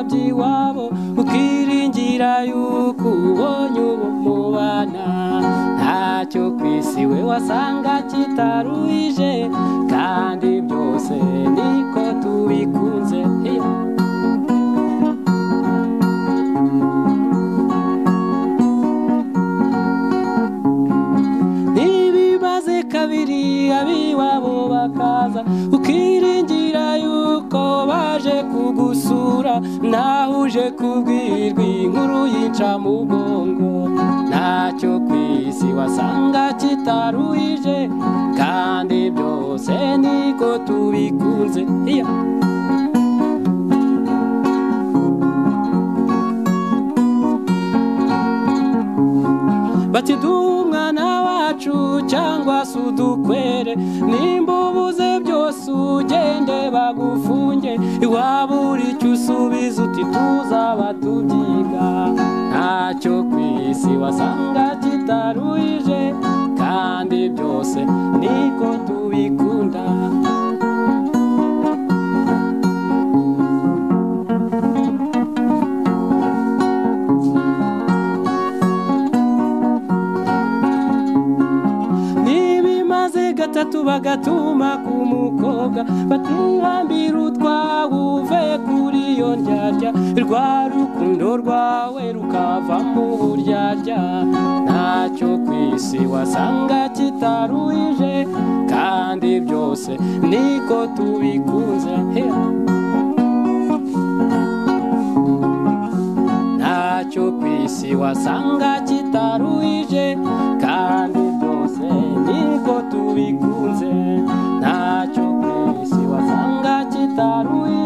by'iwabo ukiringira yuko ubonye uwo mubana ntacyo ku isi we wasanga kitaruhije kandi byose niko tubikunze ntibibaze kabiri abiwabo bakaza ukiringira yuko baje kugusura naho uje kubwirwa inkuru yica mu bwongo ntacyo ku isi wasanga kitaruhije kandi byose niko tubikunze bati umwana wacu cyangwa se udukwere nimba ubuze byose ugende bagufunge iwaba uri icyo usubiza uti tuzaba tubyiga ntacyo ku isi wasanga kitaruhije kandi byose niko tubikunda gatatu bagatuma ku mukobwa batihambira utwawe uve kuri iyo ndyarya rwa rukundo rwawe rukava mu buryarya ntacyo ku isi wasanga kitaruhije kandi byose niko tubikunze ntacyo ku isi wasanga kitaruhije kandi byose niko tubikunze ntacyo ku isi wasanga kitaruhije